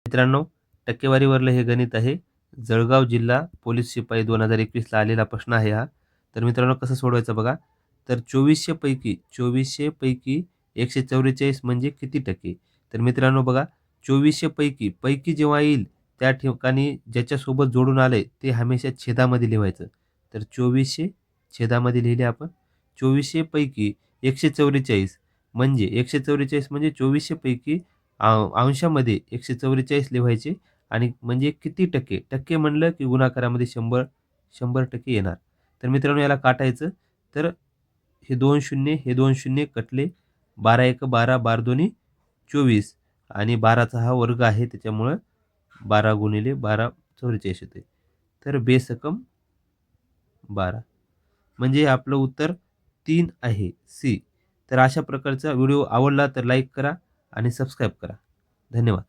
मित्रांनो, टक्केवारीवरलं हे गणित आहे. जळगाव जिल्हा पोलीस शिपाई 2021ला आलेला प्रश्न आहे हा. तर मित्रांनो कसं सोडवायचं बघा. तर 2400 पैकी 144 म्हणजे किती टक्के? तर मित्रांनो बघा, 2400 पैकी जेव्हा येईल त्या ठिकाणी ज्याच्यासोबत जोडून आलंय ते हमेशा छेदामध्ये लिहायचं. तर 2400 छेदामध्ये लिहिले आपण. 2400 पैकी 144 म्हणजे 144 म्हणजे 2400 पैकी अंशामध्ये 144 लिहायचे आणि म्हणजे किती टक्के? टक्के म्हणलं की गुणाकारामध्ये 100% येणार. तर मित्रांनो याला काटायचं. तर हे 2 शून्य कटले. 12 एक 12, 12 दोन्ही 24 आणि 12चा हा वर्ग आहे त्याच्यामुळं 12 गुणिले 12 44 येते. तर बेसकम 12 म्हणजे आपलं उत्तर 3 आहे सी. तर अशा प्रकारचा व्हिडिओ आवडला तर लाईक करा आणि सबस्क्राईब करा. धन्यवाद.